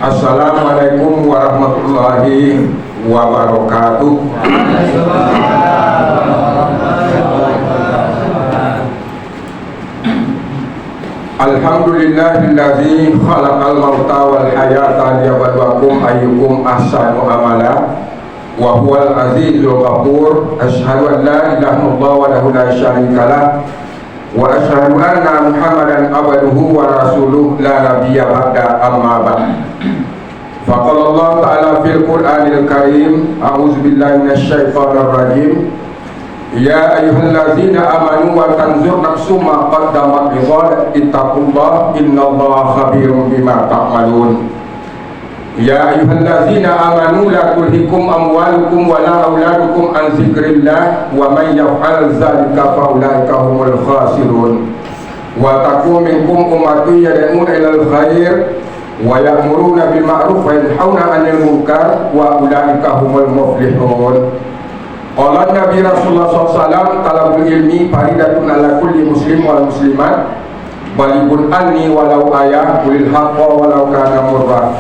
Assalamualaikum warahmatullahi wabarakatuh. Alhamdulillahillazi khalaqal mauta wal hayata liyabluwakum ayyukum ahsanu amala wa huwal azizul ghafur. Asyhadu an la ilaha illallah wahdahu la syarika lah wa asyhadu anna Muhammadan abduhu wa rasuluh la nabiyya ba'da, amma ba'd. Faqala Allah ta'ala fil Qur'anil Karim, a'udzu billahi minasyaitonir rajim. Ya ayyuhallazina amanu wa tanzur nafsum ma qaddamat lighad, ittaqullah innallaha khabirum bima ta'malun. Ya ayyuhallazina amanu la tulhikum amwalukum wa la auladukum an dzikrillah wa may yaf'al dzalika fa ulaika humul khasirun. Wa takum minkum ummatun yad'una ilal khair wa ya'muruna bil ma'ruf wa yanhauna 'anil munkar wa ulaika humul muflihun. Qala Nabi Rasulullah SAW, talabul ilmi faridatun ala kulli muslim wal muslimat, balibun anni walau ayah ulil haqqa walau kana murrah.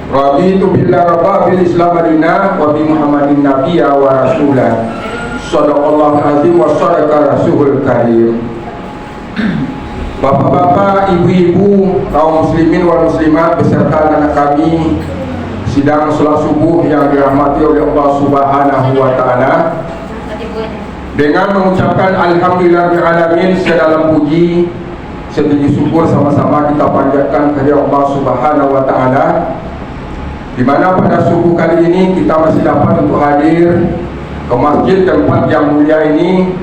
Raditu billah rabba bil islam adina wa bi muhammadin nabiyya wa rasulah. Sadaqallahu azim wa sadaqa rasulul karim. Bapak-bapak, ibu-ibu, kaum muslimin wal muslimat beserta anak kami sidang salat subuh yang dirahmati oleh Allah Subhanahu wa taala, dengan mengucapkan alhamdulillahirabbil alamin, sedalam puji setinggi syukur sama-sama kita panjatkan kepada Allah Subhanahu wa taala, di mana pada subuh kali ini kita masih dapat untuk hadir ke masjid tempat yang mulia ini,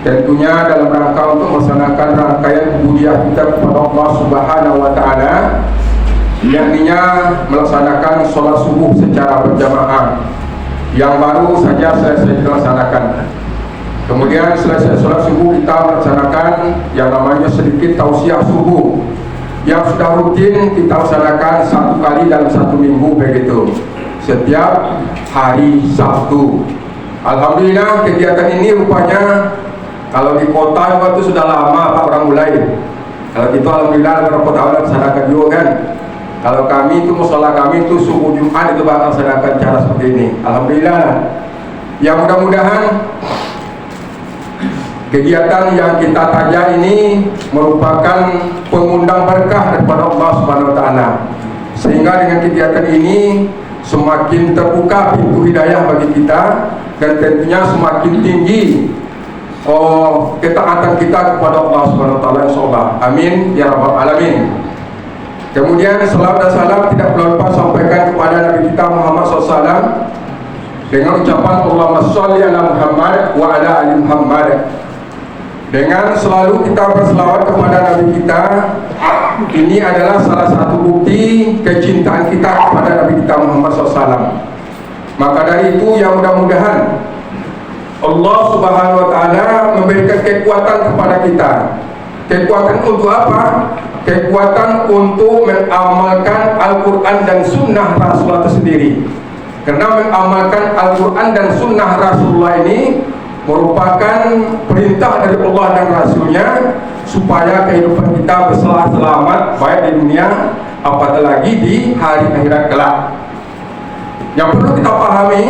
tentunya dalam rangka untuk melaksanakan rangkaian ubudiyah kita kepada Allah Subhanahu wa taala, yakninya melaksanakan sholat subuh secara berjamaah yang baru saja selesai dilaksanakan. Kemudian selesai sholat subuh kita melaksanakan yang namanya sedikit tausiah subuh yang sudah rutin kita laksanakan satu kali dalam satu minggu begitu, setiap hari Sabtu. Alhamdulillah kegiatan ini rupanya kalau di kota itu sudah lama Pak orang mulai. Kalau gitu alhamdulillah beberapa tahun laksanakan juga kan. Kalau kami itu, musola kami itu subuh Jumat itu bakal laksanakan cara seperti ini. Alhamdulillah. Yang mudah-mudahan kegiatan yang kita tajak ini merupakan pengundang berkah daripada Allah Subhanahu wa taala. Sehingga dengan kegiatan ini semakin terbuka pintu hidayah bagi kita, dan tentunya semakin tinggi ketaatan kita kepada Allah Subhanahu wa taala, insyaallah. Amin ya rabbal alamin. Kemudian salam dan salam tidak perlu lupa sampaikan kepada Nabi kita Muhammad SAW dengan ucapan Allahumma sholli ala Muhammad wa ala ali Muhammad. Dengan selalu kita berselawat kepada Nabi kita, ini adalah salah satu bukti kecintaan kita kepada Nabi kita Muhammad SAW. Maka dari itu yang mudah-mudahan Allah Subhanahu wa taala memberikan kekuatan kepada kita. Kekuatan untuk apa? Kekuatan untuk mengamalkan Al-Quran dan Sunnah Rasulullah itu sendiri. Karena mengamalkan Al-Quran dan Sunnah Rasulullah ini merupakan perintah dari Allah dan Rasulnya supaya kehidupan kita berselamat baik di dunia apatah lagi di hari akhirat kelak. Yang perlu kita pahami,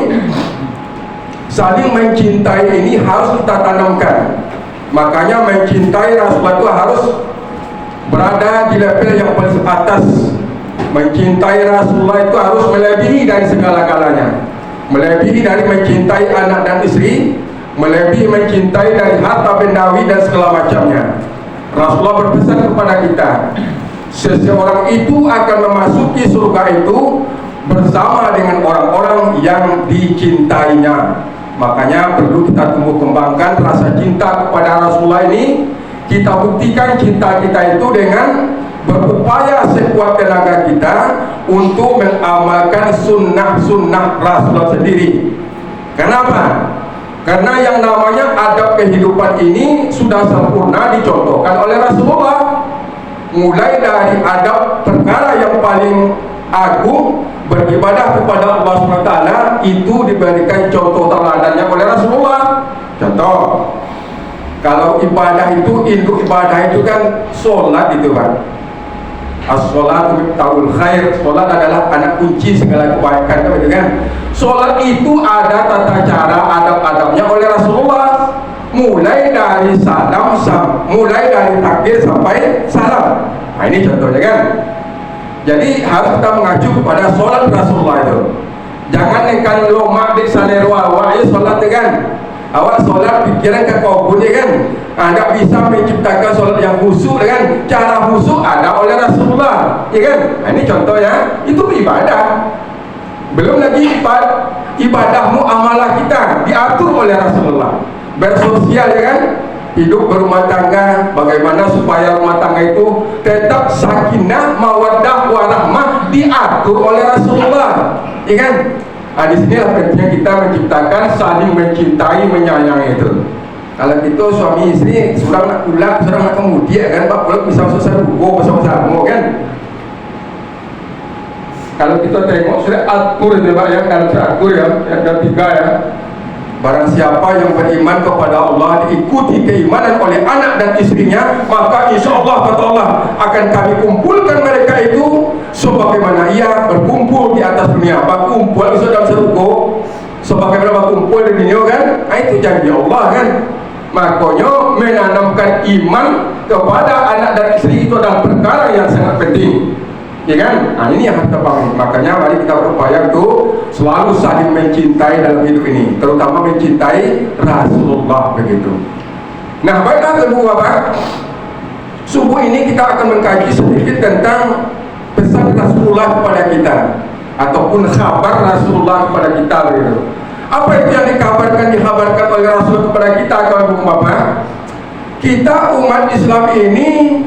saling mencintai ini harus kita tanamkan. Makanya mencintai Rasulullah itu harus berada di level yang paling atas. Mencintai Rasulullah itu harus melebihi dari segala-galanya, melebihi dari mencintai anak dan istri, melebihi mencintai dari harta bendawi dan segala macamnya. Rasulullah berpesan kepada kita, seseorang itu akan memasuki surga itu bersama dengan orang-orang yang dicintainya. Makanya perlu kita tumbuh kembangkan rasa cinta kepada Rasulullah ini. Kita buktikan cinta kita itu dengan berupaya sekuat tenaga kita untuk mengamalkan sunnah-sunnah Rasulullah sendiri. Kenapa? Karena yang namanya adab kehidupan ini sudah sempurna dicontohkan oleh Rasulullah. Mulai dari adab perkara yang paling agung, beribadah kepada Allah SWT, itu diberikan contoh teladannya oleh Rasulullah. Contoh, kalau ibadah itu, induk ibadah itu kan sholat itu kan. As-sholatu miftahul khair. Sholat adalah anak kunci segala kebaikan, kan? Sholat itu ada tata cara, adab-adabnya oleh Rasulullah. Mulai dari mulai dari takbir sampai salam. Nah, ini contohnya, kan? Jadi harus kita mengacu kepada sholat Rasulullah itu. Jangan engkan lomak di salerwa, ayo sholat, kan? Awak sholat pikiran ke kau ya, kan? Anda bisa menciptakan sholat yang khusyuk, kan? Cara khusyuk ada oleh Rasulullah, ya kan? Nah, ini contohnya, itu ibadah. Belum lagi ibadahmu, amalah kita diatur oleh Rasulullah. Bersosial, ya kan? Hidup berumah tangga, bagaimana supaya rumah tangga itu tetap sakinah, mawaddah, warahmah, diatur oleh Rasulullah, ya kan? Nah, di sinilah pentingnya kita menciptakan saling mencintai, menyayangi itu. Kalau kita suami istri surang nak pulang, surang nak kemudian, kan? Pak pulang bisa selesai buku bersama-sama, kan? Kalau kita tengok sudah atur itu, Pak, ya, kalau sudah atur, ya, yang ketiga, ya. Barang siapa yang beriman kepada Allah, diikuti keimanan oleh anak dan istrinya, maka insya Allah, kata Allah, akan kami kumpulkan mereka itu sebagaimana ia berkumpul di atas dunia. Kumpul itu dalam surga sebagaimana kumpul di dunia, kan? Nah, itu janji Allah, kan? Makanya menanamkan iman kepada anak dan istri itu adalah perkara yang sangat penting, ya kan? Nah, ini yang harus kita pahami. Makanya mari kita berupaya untuk selalu saling mencintai dalam hidup ini, terutama mencintai Rasulullah, begitu. Nah, baiklah kedua, Pak. Subuh ini kita akan mengkaji sedikit tentang pesan Rasulullah kepada kita, ataupun kabar Rasulullah kepada kita, begitu. Apa itu yang dihabarkan oleh Rasul kepada kita, kawan Bapak? Kita umat Islam ini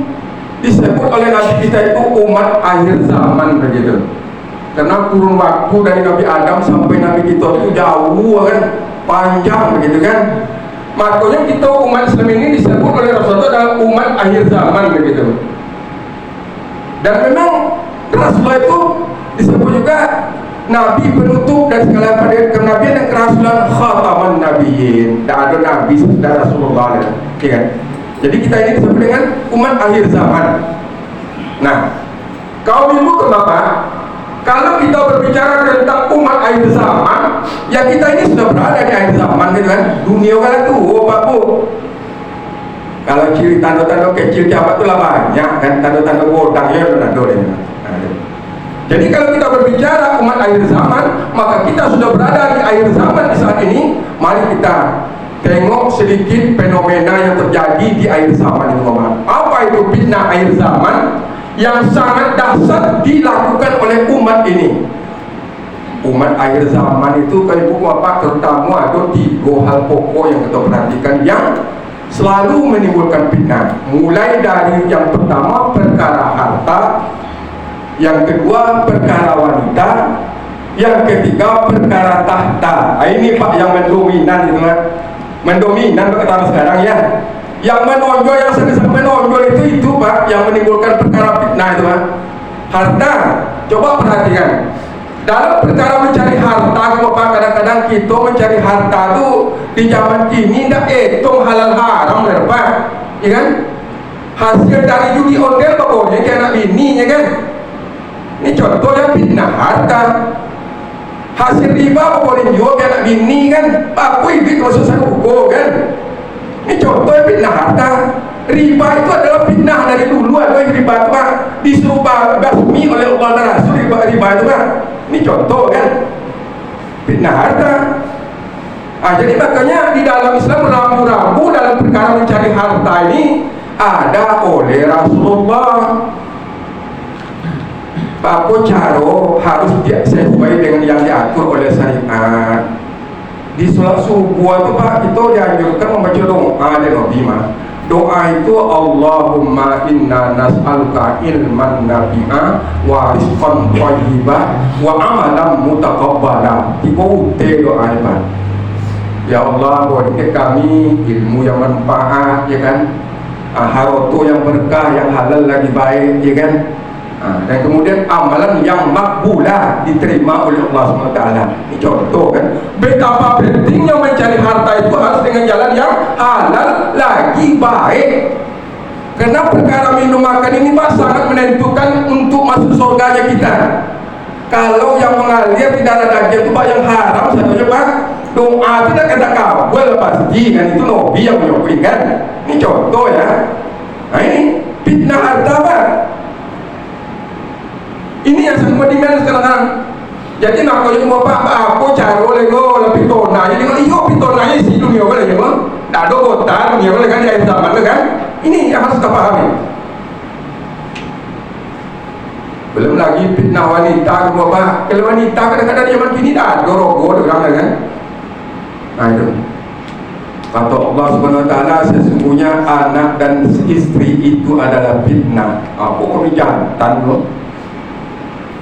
disebut oleh Nabi kita itu umat akhir zaman, begitu. Karena kurun waktu dari Nabi Adam sampai Nabi kita itu jauh, kan? Panjang, begitu, kan? Makanya kita umat Islam ini disebut oleh Rasulullah adalah umat akhir zaman, begitu. Dan memang Rasulullah itu disebut juga Nabi penutup dan segala kenabian dan kerasulan, khataman nabiyyin. Tak ada Nabi sesudah Rasulullah, ya, kan? Jadi kita ini disebut dengan umat akhir zaman. Nah, kaum ibu ke bapak, kalau kita berbicara tentang umat akhir zaman, ya kita ini sudah berada di akhir zaman, gitu, kan? Dunia kan itu, Pak Bu. Kalau ciri tanda-tanda kecil apa itu lah banyak, kan? Tanda-tanda bodangnya sudah ada. Jadi kalau kita berbicara umat akhir zaman, maka kita sudah berada di akhir zaman di saat ini. Mari kita tengok sedikit fenomena yang terjadi di akhir zaman itu, Bapak. Apa itu fitnah akhir zaman yang sangat dahsyat dilakukan oleh umat ini? Umat akhir zaman itu, kalau Ibu Bapak, terutama ada 3 hal pokok yang kita perhatikan yang selalu menimbulkan fitnah. Mulai dari yang pertama, perkara harta. Yang kedua, perkara wanita. Yang ketiga, perkara tahta. Ini Pak yang mendominan, gitu, kan? Mendominan kata sekarang, ya. Yang menonjol, yang sangat menonjol itu Pak, yang menimbulkan perkara fitnah itu, Pak. Harta. Coba perhatikan. Dalam perkara mencari harta, Bapak, kadang-kadang kita mencari harta itu di zaman kini tidak hitung halal haram, Pak, ya kan? Hasil dari judi online pokoknya kayak anak bini, ya kan? Ini contohnya fitnah harta. Hasil riba boleh juga kayak anak bini, kan? Aku ibit masuk saya buku, kan? Ini contohnya fitnah harta. Riba itu adalah fitnah dari dulu. Ada riba itu, Pak, disuruh basmi oleh Allah dan Rasul. Riba itu, Pak. Ini contoh, kan? Fitnah harta. Nah, jadi makanya di dalam Islam rambu-rambu dalam perkara mencari harta ini ada oleh Rasulullah. Apa cara harus sesuai dengan yang diatur oleh syariat. Di sholat subuh itu, Pak, kita dianjurkan membaca doa dari Nabi. Doa itu Allahumma inna nas'aluka ilman nafi'a wa rizqan thayyiban wa amalan mutaqabbala. Dibaute doa ini, Pak. Ya Allah, berikan kami ilmu yang bermanfaat, ya kan? Harta yang berkah, yang halal lagi baik, ya kan? Dan kemudian amalan yang makbulah, diterima oleh Allah SWT. Ini contoh, kan? Betapa pentingnya mencari harta itu harus dengan jalan yang halal lagi baik. Karena perkara minum makan ini Pak sangat menentukan untuk masuk surganya kita. Kalau yang mengalir di darah daging itu Pak yang haram satunya Pak, doa itu tidak kata kabul pasti kan, itu Nabi yang menyokong kan. Ini contoh ya. Nah ini fitnah harta Pak. Ini yang semua dimana sekarang. Jadi nak kau yang bapak aku caro lego lebih tona. Jadi kalau iyo pitona isi dunia boleh ya bang. Tak ada kota dunia boleh kan ya zaman kan. Ini yang harus kita pahami. Belum lagi fitnah wanita ke bapak. Kalau wanita kadang-kadang zaman kini dah ada rogo orang kan. Nah itu. Kata Allah Subhanahu Wa Taala, sesungguhnya anak dan istri itu adalah fitnah. Apa kau jantan loh?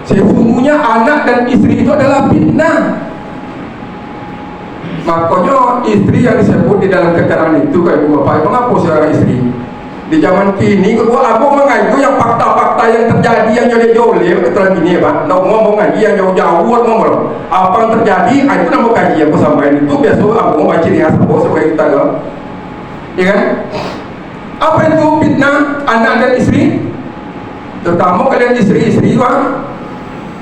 Sesungguhnya anak dan istri itu adalah fitnah. Makanya istri yang disebut di dalam keterangan itu kayak bapak, mengapa seorang istri di zaman kini gua aku mengaku yang fakta-fakta yang terjadi yang joleh-joleh keterangan ini Pak. Nak ngomong ngaji yang jauh-jauh ngomong apa yang terjadi, itu nama kaji aku sampaikan itu biasa aku mau baca dia sebab supaya kita tahu. Ya kan? Apa itu fitnah anak dan istri? Terutama kalian istri-istri Pak.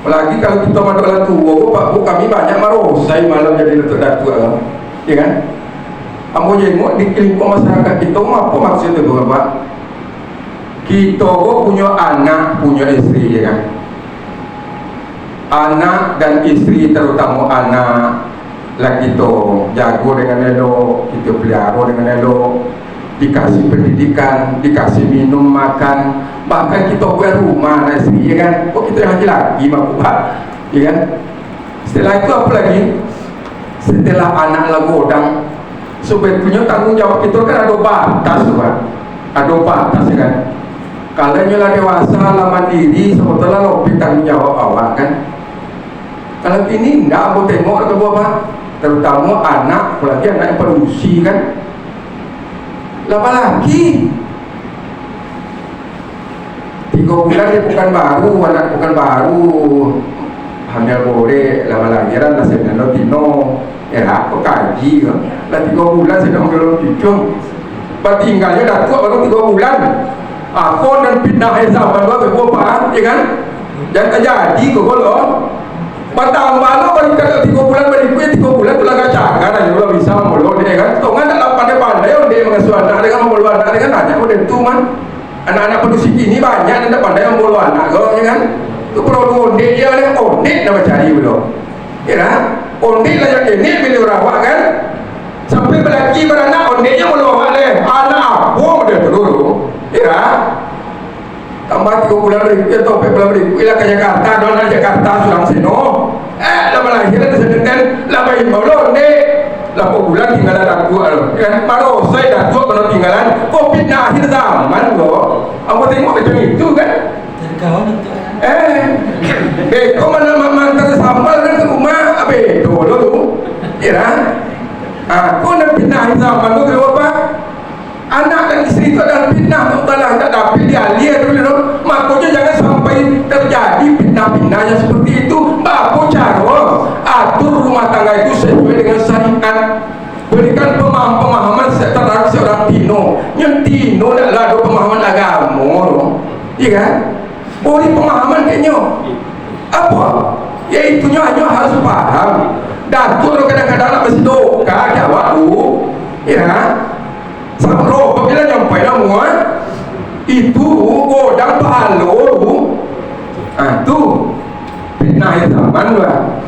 Apalagi kalau kita masalah tua, Pak, kami banyak marosai malam jadi datuk lah, ya kan? Kamu jenguk di lingkup masyarakat kita, apa maksudnya Pak? Kita punya anak, punya istri, ya kan? Anak dan istri, terutama anak, lah kita jago dengan elok, kita pelihara dengan elok, dikasih pendidikan, dikasih minum makan, bahkan kita buat rumah nasi, ya kan? Kok kita yang laki-laki mampu Pak, ya kan? Setelah itu apa lagi? Setelah anak lagodang, sebetulnya tanggung jawab kita kan ada batas Pak, ada batas, ya kan? Kalau nyolah dewasa, lah mandiri, sebetulnya lebih tanggung jawab awak kan? Kalau ini tidak mau tengok ke bawah Pak, terutama anak, apalagi anak yang perusi kan? Lama lagi 3 bulan dia bukan baru, anak bukan baru, hamil boleh, lama lagi kan nasi nano tino, ya aku kaji kan, lah 3 bulan sedang belum cucu, tinggalnya dah tua baru 3 bulan, aku dan fitnah zaman gua berapa, ya kan, jangan terjadi kok lo, batang malu kalau kita 3 bulan berikutnya 3 bulan tu laga cagar aja lo bisa mulu dia kan, tongan tak pandai-pandai dia mengasuh anak dengan mulu anak dengan banyak model tu man. Anak-anak penduduk ini banyak dan tak pandai mulu anak kau, ya kan? Tu perlu onde dia oleh onde nama cari belum, ya kan? Onde lah yang ini pilih rawak kan? Sampai belaki beranak onde nya mulu awak leh, anak apa model dulu, ya kan? Tambah 3 bulan berikutnya atau 4 bulan berikutnya ke Jakarta, doang Jakarta sulang seno. Lama lahiran disediakan, lama imbau lo onde. 8 bulan tinggalan aku kan baru saya datuk kalau tinggalan Covid akhir zaman loh. Aku tengok macam itu kan beko mana mantan sambal kan ke rumah bedo lo tu kira aku nak fitnah akhir zaman tu kenapa Pak? Anak dan istri itu adalah fitnah Allah tak dapat dialir dulu. Makanya jangan sampai terjadi fitnah-fitnah yang seperti itu. Bapak cara atur rumah tangga itu sesuai dengan syariat. Berikan pemahaman terhadap seorang Tino. Yang Tino adalah ada pemahaman agama, iya kan? Beri pemahaman kayaknya apa? Yaitunya hanya harus paham. Datuk kadang-kadang nak mesti doka jawab tu, ya. Sampai apabila nyampe nama itu godang pahalo tu fitnah yang zaman lah.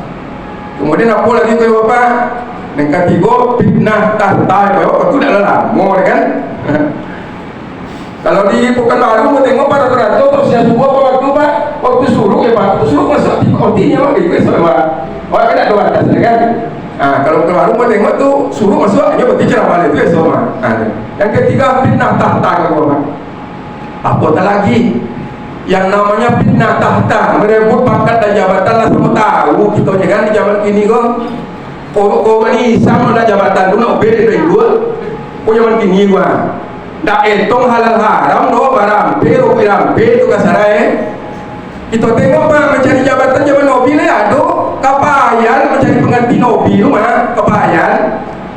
Kemudian apa lagi tu Bapak? Yang ketiga fitnah tahta itu dah lama kan? Kalau di Pekanbaru mau tengok pada teratur terusnya sebuah waktu Pak, waktu suruh ya Pak, waktu suruh masuk di kontinya Pak, itu sama Pak kan ada batas kan? Kalau Pekanbaru mau tengok tu suruh masuk hanya berarti ceramah itu ya sama. Yang ketiga fitnah tahta kalau Pak. Apatah lagi yang namanya fitnah tahta, merebut pangkat dan jabatan lah semua tahu kita jangan di zaman kini kok. Kau ni sama nak jabatan tu nak beri dari dua. Kau zaman kini gua. Dak etong halal haram no barampe tu kasarai. Kita tengok Pak mencari jabatan zaman Nabi ni ada kapayan mencari pengganti Nabi tu mana kapayan.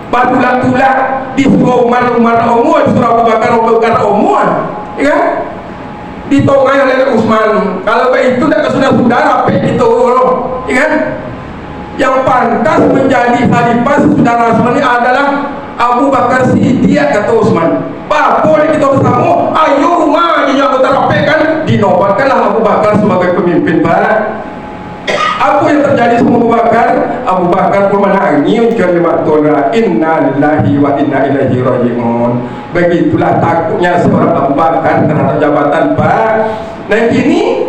Batulah-tulah di semua umat umur surah Abu Bakar umur ya ditongai oleh Utsman. Kalau itu tidak sudah rapi itu, ya kan? Yang pantas menjadi khalifah sesudah Rasul ini adalah Abu Bakar Siddiq, kata Utsman. Boleh kita bersama, ayo rumah yang terapikan, dinobatkanlah Abu Bakar sebagai pemimpin barat. Apa yang terjadi sama Abu Bakar? Abu Bakar pun menangis kalimat Tuhan, inna lillahi wa inna ilaihi raji'un. Begitulah takutnya seorang Abu Bakar terhadap jabatan Pak. Nah ini,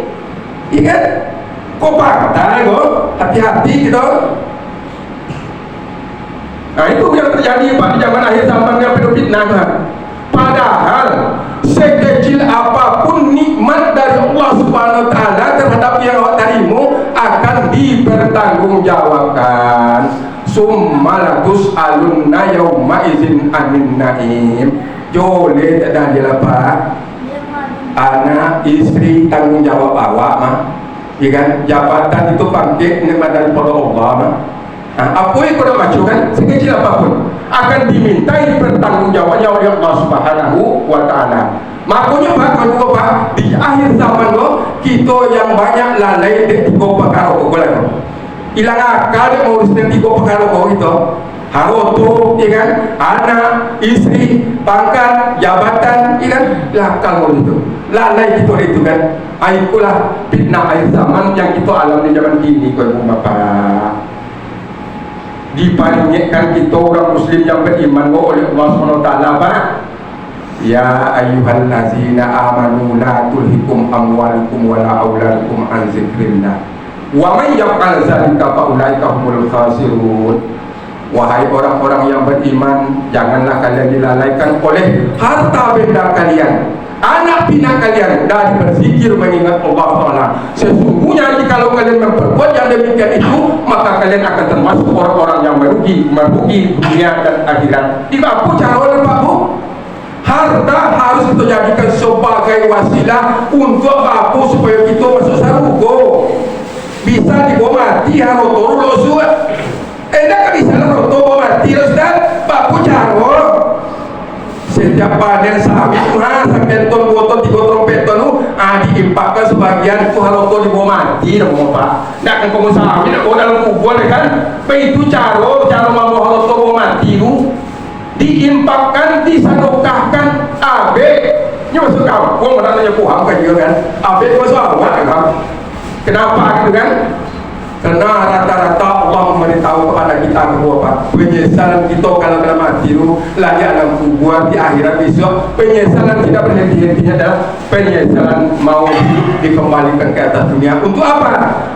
ingat, kok fakta, kok hati-hati gitu. Nah itu yang terjadi Pak di zaman akhir zaman yang penuh fitnah. Padahal sekecil apapun nikmat dari Allah Subhanahu wa taala terhadap yang awak terima akan dipertanggungjawabkan. Summalatus alunna yauma idzin anin naim. Jole tak ada dilapa. Anak istri tanggung jawab awak mah. Ya kan? Jabatan itu pangkat nikmat daripada Allah mah. Nah, apa yang kau nak baca kan, sekecil apapun akan dimintai pertanggungjawabannya oleh Allah Subhanahu wa taala. Makanya Pak, di akhir zaman kita yang banyak lalai di tiga perkara kau hilang akal mau urus tiga perkara kau itu. Haroto, ya kan? Anak, istri, pangkat, jabatan, ya kan? Lakal itu. Lalai kita itu kan. Itulah fitnah akhir zaman yang kita alami zaman kini kau Bapak. Dipanggilkan kita orang muslim yang beriman oleh Allah SWT, Pak. Ya ayyuhallazina amanu la tulhikum amwalukum wala auladukum an zikrillah wa man yaf'al dzalika fa ulaika humul khasirun. Wahai orang-orang yang beriman, janganlah kalian dilalaikan oleh harta benda kalian, anak pinak kalian, dan berzikir mengingat Allah Ta'ala. Sesungguhnya jika kalian memperbuat yang demikian itu, maka kalian akan termasuk orang-orang yang merugi dunia dan akhirat. Di apa cara Pak Bu? Harta harus kita jadikan sebagai wasilah untuk apa? Supaya kita masuk surga. Bisa dibawa mati, harus turun losuat. Enak bisa roto bawa mati, Ustaz. Pak Bu cara setiap panen sawit sampai ton botol 3 trompet ton diimpakkan sebagian itu haroto dibawa mati dong Pak. Nak kan kamu sawit dalam kubur kan. Itu cara membawa haroto bawa mati itu diimpakkan, disadokahkan abe. Ini masuk kampung mana nanya puham kan juga kan. Abe masuk awak kan. Kenapa gitu kan? Karena rata-rata Allah memberitahu kepada kita kedua Pak, penyesalan kita kalau dalam mati itu layak dalam kubur di akhirat besok. Penyesalan tidak berhenti-hentinya adalah penyesalan mau dikembalikan ke atas dunia. Untuk apa?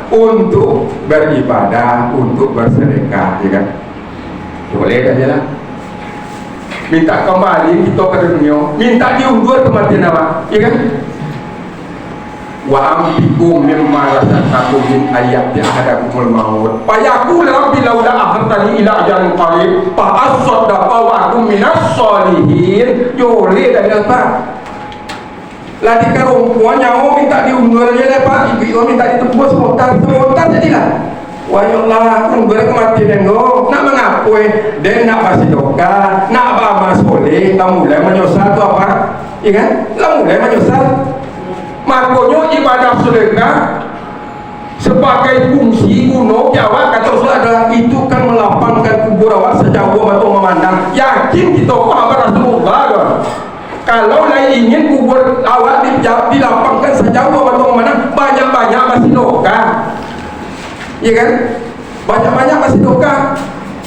Untuk beribadah, untuk bersedekah, ya kan? Boleh kan ya? Minta kembali kita ke dunia, minta diundur kematian apa, ya kan? Wa ambikum mimma razaqakum min ayati ahadakumul maut fa yaqul rabbi laula akhartani ila ajalin qarib fa asaddaqa wa akum minas solihin. Yole dari apa? Lagi perempuan nyawa minta diundur aja Pak, ibu minta ditebus spontan jadilah. Wah ya Allah, undur kematian engkau. Nak mengakui dan nak basi doka, nak bama soleh, kamu mulai menyosal tu apa? Iya kan? Kamu mulai menyosal. Makanya ibadah sedekah sebagai fungsi kuno Jawa kata Rasulullah adalah itu kan melapangkan kubur awak sejauh batu memandang. Yakin kita sahabat Rasulullah kan? Kalau lain ingin kubur awak dilapangkan sejauh batu memandang, banyak-banyak masih doka, ya kan? Banyak-banyak masih doka.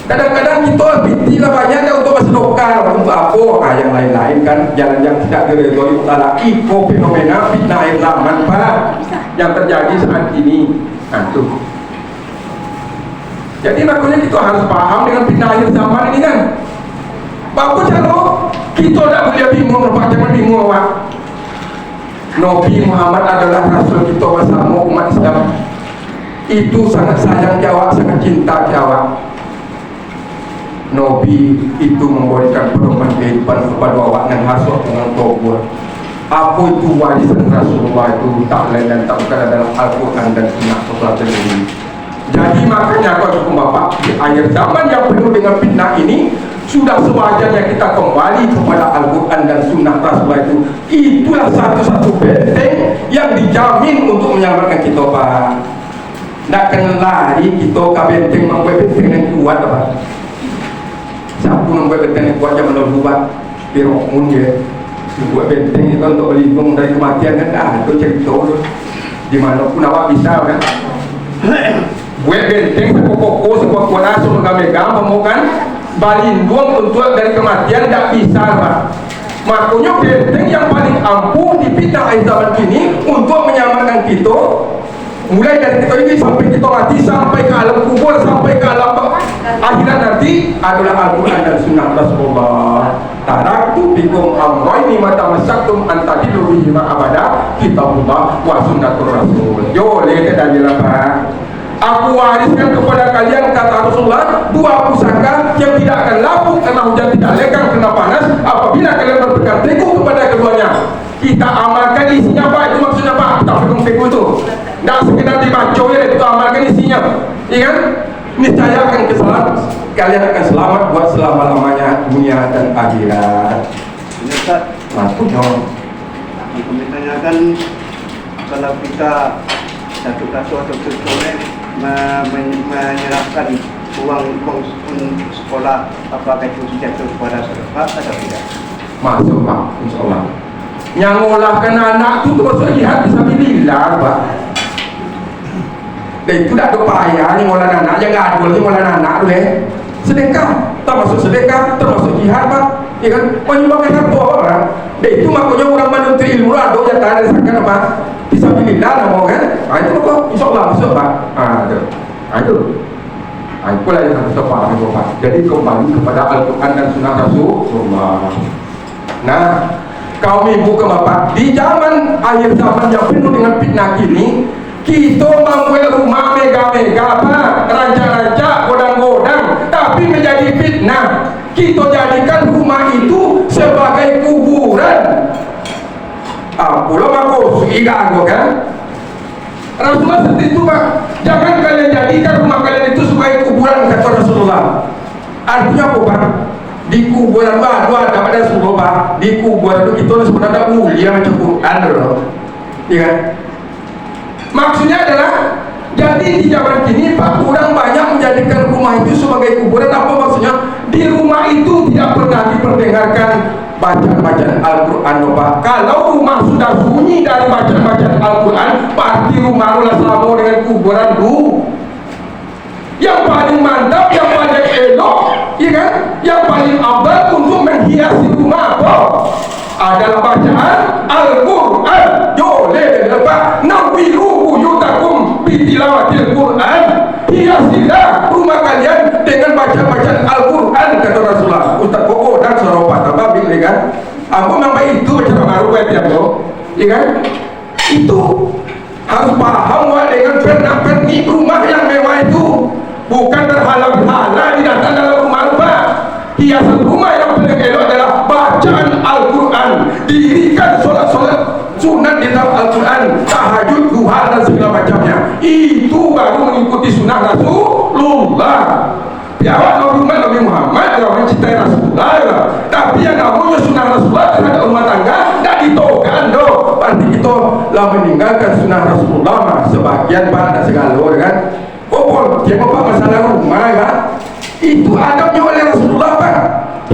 Kadang-kadang kita bintilah banyaknya untuk bersedekah untuk apa? Yang lain-lain kan jalan yang tidak diridhoi Allah. Itu fenomena fitnah akhir zaman Pak yang terjadi saat ini. Nah tuh. Jadi makanya kita harus paham dengan fitnah akhir zaman ini kan. Bapak cara kita tidak boleh bingung, Pak, jangan bingung Pak. Nabi Muhammad adalah Rasul kita bersama umat Islam. Itu sangat sayang jawab, sangat cinta jawab. Nabi itu memberikan perubahan kehidupan kepada awak yang hasut dengan kubur. Apa itu warisan Rasulullah itu tak lain dan tak bukan dalam Al-Quran dan Sunnah Rasulullah ini. Jadi makanya kalau Bapak di akhir zaman yang penuh dengan fitnah ini, Sudah sewajarnya kita kembali kepada Al-Quran dan Sunnah Rasulullah itu. Itulah satu-satu benteng yang dijamin untuk menyelamatkan kita, Pak. Nak kena lari kita ke benteng, membuat benteng yang kuat, Pak. Siapa membuat benteng yang kuat zaman dulu, Pak? Pirokmun dia buat benteng itu untuk melindung dari kematian kan. Itu cerita di mana pun awak bisa kan. Buat benteng sepokok sebuah asal megang pemukan balindung untuk dari kematian tidak bisa, Pak. Makanya benteng yang paling ampuh dipindah akhir zaman kini untuk menyelamatkan kita, mulai dari kita ini sampai kita mati, sampai ke alam kubur, sampai ke alam akhirat nanti adalah Al-Quran dan Sunnah Rasulullah. Taraktu bikum amroini mata masaktum antadilu bihima abada, kitabullah wa sunnatur rasul. Yo lihat dari apa? Aku wariskan kepada kalian, kata Rasulullah, dua pusaka yang tidak akan lapuk karena hujan, tidak lekang karena panas, apabila kalian berpegang teguh kepada keduanya. Kita amalkan isinya, Pak. Itu maksudnya, Pak. Kita pegang teguh itu tidak sekedar dibaca ya, kita amalkan isinya, iya kan? Niscaya akan keselamat, kalian akan selamat buat selama-lamanya dunia dan akhirat. Ustaz, Maksudnya aku ditanyakan, kalau kita satu contohnya menyerahkan uang sekolah, apakah itu jatuh kepada sedekah atau tidak? masuk, Pak, insyaAllah. Yang ngolahkan anak itu termasuk jihad fisabilillah, Pak. Dan itu tidak ada payah ni ngolah anak, jangan adul ni ngolah anak tu sedekah, termasuk sedekah, termasuk jihad, Pak. Ya kan? Menyumbangkan harta orang. Dan itu makanya orang menuntut ilmu lah, doa jatah ada sakan apa? Fisabilillah nama kan? Itu apa? InsyaAllah masuk, Pak. Itu. Itulah yang harus kita pahami, Pak. Jadi kembali kepada Al-Quran dan Sunnah Rasulullah. Nah, kaum ibu ke bapak, di zaman akhir zaman yang penuh dengan fitnah kini, kita membuat rumah mega-mega, Pak, rancang-rancang, godang-godang, tapi menjadi fitnah. Kita jadikan rumah itu sebagai kuburan. Pulau makos, ikan kan? Rasulullah seperti itu, Pak. Jangan kalian jadikan rumah kalian itu sebagai kuburan, kata Rasulullah. Artinya apa, Pak? Di kuburan ada pada Rasulullah, Pak. Di kuburan itu kita sebenarnya mulia macam Quran, iya kan? Maksudnya adalah, jadi di zaman kini, Pak, orang banyak menjadikan rumah itu sebagai kuburan. Apa maksudnya? Di rumah itu tidak pernah diperdengarkan bacaan-bacaan Al-Quran, Pak. Kalau rumah sudah sunyi dari bacaan-bacaan Al-Quran, pasti rumah lu selama dengan kuburan lu. Yang paling mantap, yang paling elok, ya kan? Yang paling abad untuk menghiasi rumah apa? Adalah bacaan Al-Quran. Joleh, Pak. Nawiru buyutakum bitilawatil Quran. Hiasilah rumah kalian dengan bacaan-bacaan Al-Quran, kata Rasulullah. Ustaz Koko dan Saropat apa bilang kan? Aku memang itu cara baru ya, ya kan? Itu harus paham bahwa dengan pernak-pernik rumah yang mewah itu bukan berhala-hala di dalam rumah, Pak. Hiasan rumah yang paling elok adalah bacaan Al-Quran. Dirikan solat-solat sunat di dalam Al-Quran, tahajud, duha dan segala macamnya. Itu baru mengikuti sunnah Rasulullah. Biar rumah Nabi Muhammad orang mencintai Rasulullah, tapi yang namanya sunnah Rasulullah terhadap rumah tangga tidak ditokan doh. Nanti kita lah meninggalkan sunnah Rasulullah, mah sebagian, Pak, dan segala kan. Oh, jangan, Pak, masalah rumah, Pak. Itu adabnya oleh Rasulullah, Pak.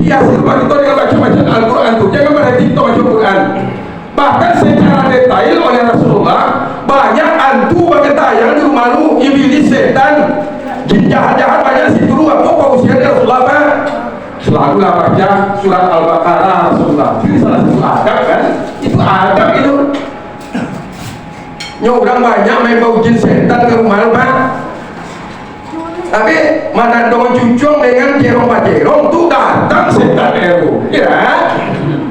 Hiasi rumah kita dengan baca-bacaan Al-Quran itu. Jangan berhenti kita baca Quran. Bahkan secara detail oleh Rasulullah, banyak hantu bergentayangan di rumah lu, iblis, setan, jin jahat-jahat banyak situ lu. Apa usianya Rasulullah, Pak? Selalulah baca surat Al-Baqarah Rasulullah. Ini salah satu adab kan? Itu adab itu. Orang banyak main bau jin setan ke rumah lu, Pak. Tapi mana dong cucung dengan jerong-jerong tu datang setan eru, ya.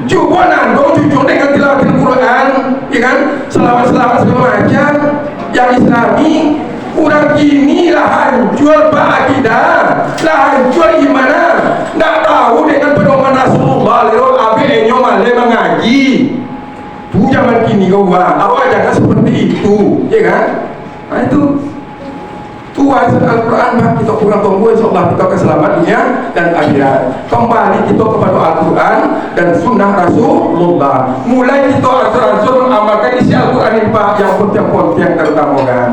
Coba nandong cucung dengan tilawatil Quran, ya kan? Selawat-selawat segala macam yang Islami. Orang kini lah hancur, Pak, akidah, lah hancur gimana? Tak tahu dengan pedoman Rasulullah. Lalu abe enyo male mengaji. Tu zaman kini kau awak jangan seperti itu, ya kan? Nah itu. Tua warisan Al-Quran, bah, kita kurang tunggu, insyaAllah kita akan selamat dunia dan akhirat. Kembali kita kepada Al-Quran dan sunnah Rasulullah. Mulai kita atur-atur mengamalkan isi Al-Quran ini, Pak, yang penting-penting terutama kan.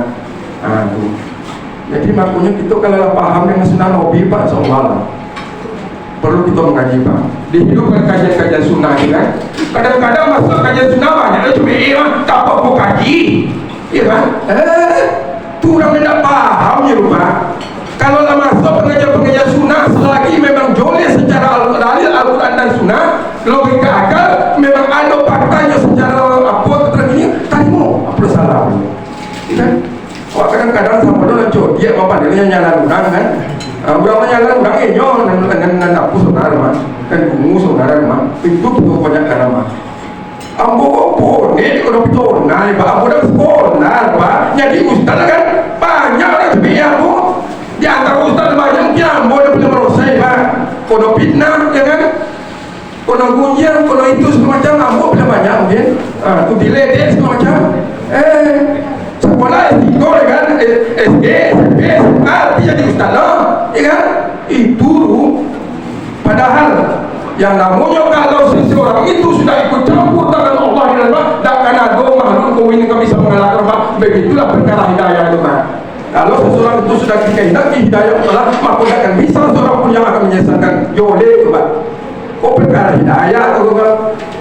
Jadi makanya kita kalau paham dengan sunnah Nabi, Pak, insyaAllah perlu kita mengaji, Pak. Dihidupkan kajian-kajian sunnah ini kan. Kadang-kadang masuk kajian sunnah banyak cuma tak apa kaji, iya kan? Tu orang tidak paham ya, Pak. Kalau lah masuk pengajian-pengajian sunnah selagi memang joleh secara Al-Quran dan sunnah, logika akal memang ada faktanya secara apa terkini, tadimu apa salah, iya kan? Wah, kadang-kadang sama dulu lanjut dia apa dia nyala udang kan. Berapa nyala udang nyon dan aku saudara mah dan bungu saudara mah itu tuh banyak karena mah. Ambo kok ini kalau betul nah Pak ambo dah sekolah Pak. Jadi ustaz kan banyak orang biar bu. Di antara ustaz banyak dia ambo dah boleh merosai Pak. Kono fitnah ya kan. Kono gunjang, kono itu semacam ambo boleh banyak mungkin. Tu diledek semacam. Sekolah S3 kan, SD, SMP, SMA, jadi ustaz lah, ya kan? Itu dulu. Padahal yang namanya kalau seseorang itu sudah ikut campur tangan Allah di dalam, tak akan ada makhluk kau ini kami bisa mengalahkan Pak. Begitulah perkara hidayah itu Pak. Kalau seseorang itu sudah dikehendaki hidayah Allah, maka tidak akan bisa seorang pun yang akan menyesatkan joleh itu Pak. Kok perkara hidayah atau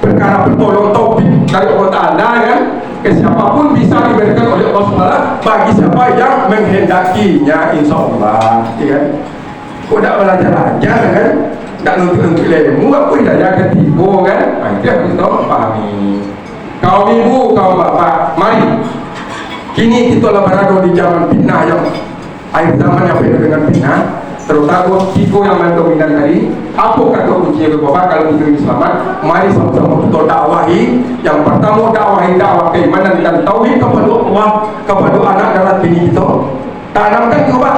perkara pertolongan taufik dari Allah Ta'ala kan? Ke siapapun bisa diberikan oleh Allah SWT bagi siapa yang menghendakinya, insya Allah, ya kan? Kok tidak belajar-belajar kan? Tidak nuntut-nuntut ilmu, apa hidayah ketiga kan? Nah, itu yang kita pahami. Kaum ibu, kaum bapak, mari kini kita berada di zaman fitnah yang akhir zaman yang penuh dengan fitnah, terutama tiga yang mendominan tadi. Apa kata kunci Bapak kalau kita ingin selamat? Mari sama-sama kita dakwahi. Yang pertama dakwahi dakwah keimanan dan tauhid kepada Allah, kepada anak dan bini kita. Tanamkan juga.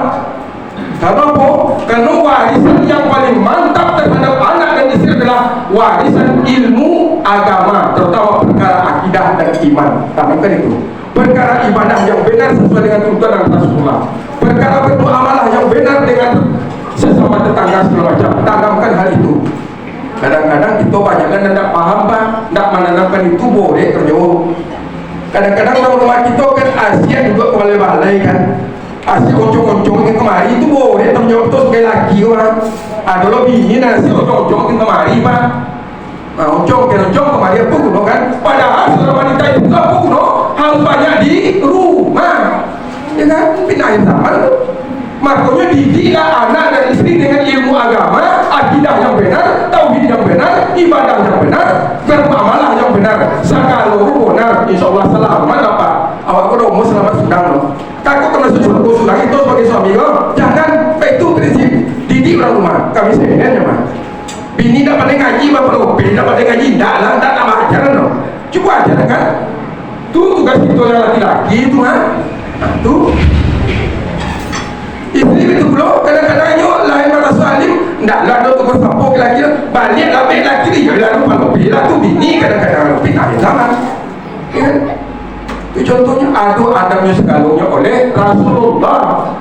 Kenapa? Karena warisan yang paling mantap terhadap anak dan istri adalah warisan ilmu agama, terutama perkara akidah dan iman. Tanamkan itu. Perkara ibadah yang benar sesuai dengan tuntunan Rasulullah. Perkara bermuamalah yang benar dengan sesama tetangga segala macam. Tanamkan hal itu. Kadang-kadang kita banyak kan tidak paham Pak, tidak menanamkan itu boleh kerja. Kadang-kadang orang rumah kita kan Asia juga balai-balai kan. Asia oncong-oncong yang kemari itu boleh terjawab itu sebagai laki orang. Ada lo bini nasi oncong-oncong yang kemari Pak. Nah, oncong kemari apa kuno kan? Padahal seorang wanita itu apa kuno harus banyak di rumah. Ya kan? Pindahin zaman. Makanya didiklah anak dan istri dengan ilmu agama, akidah yang benar, tauhid yang benar, ibadah yang benar, bermuamalah yang benar. Sakalu benar, insya Allah selamat apa? Awak kalau mau selamat sudah loh. Takut kena sudah itu sebagai suami loh. Jangan itu prinsip didik orang rumah. Kami sebenarnya mah. Bini tak pandai ngaji, bapak loh. Bini tak pandai ngaji, tak lah, tak tambah ajaran loh. Cukup ajaran kan? Tuh tugas kita yang laki-laki itu kan? Nah, tuh. Istri itu belum kadang-kadang nyok lain mata salim ndak lah do tukar sapo lagi balik lebih lagi dia lalu kalau bila tu bini kadang-kadang lebih tak zaman ya itu contohnya adabnya segalanya oleh Rasulullah.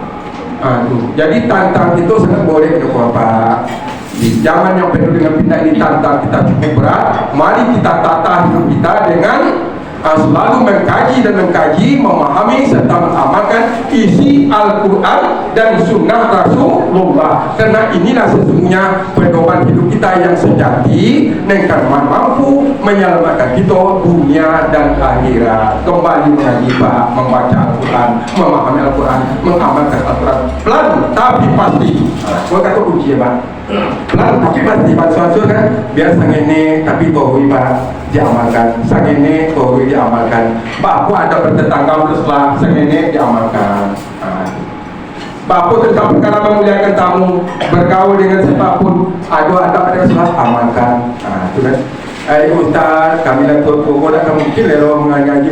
Jadi tantang itu sangat boleh ke Bapak. Di zaman yang penuh dengan fitnah ini tantang kita cukup berat. Mari kita tata hidup kita dengan selalu mengkaji dan mengkaji, memahami serta mengamalkan isi Al-Quran dan sunnah Rasulullah. Karena inilah sesungguhnya pedoman hidup kita yang sejati yang mampu menyelamatkan kita dunia dan akhirat. Kembali mengaji Pak, membaca Al-Quran, memahami Al-Quran, mengamalkan Al-Quran pelan tapi pasti. Gua kata kunci ya Pak, pelan tapi pasti. Pak Suasur kan biar sang ini tapi tohui Pak diamalkan, sang ini tohui diamalkan. Bapak ada bertetangga setelah sang ini diamalkan. Bapak tentang perkara memuliakan tamu, bergaul dengan siapapun, ada salah amalkan. Itu kan. Ustaz, kami dan tuan-tuan tak mungkin lelo mengaji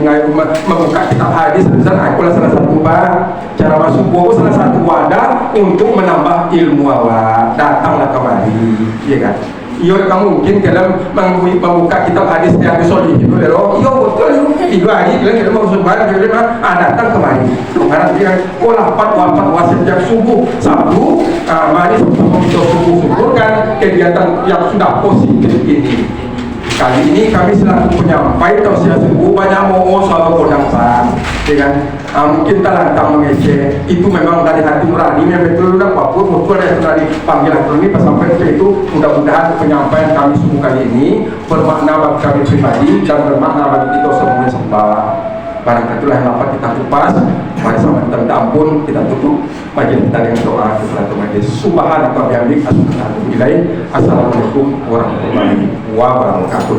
membuka kitab hadis besar. Akulah salah satu Pak. Cara masuk buku salah satu wadah untuk menambah ilmu awak. Datanglah kemari, iya kan? Iya kamu mungkin dalam membuka kitab hadis yang solih itu lelo. Iya betul. 3 hari bilang kita mau sembahyang, dia bilang datang kemari. Kemarin dia fatwa setiap subuh Sabtu, mari sama kita subuh kan kegiatan yang sudah positif ini. Kali ini kami selaku penyampai tausiah subuh banyak mau soal kodang saham, dengan mungkin talantang mengecek itu memang dari hati nurani, memang betul sudah apapun betul ada yang dari panggilan ini pas sampai itu mudah-mudahan penyampaian kami subuh kali ini bermakna bagi kami pribadi dan bermakna bagi kita semua sembah. Barang itulah yang dapat kita kupas. Mari sama kita minta ampun, kita tutup majelis kita dengan doa kepada majelis. Subhanallah wa bihamdihi Assalamualaikum warahmatullahi wabarakatuh.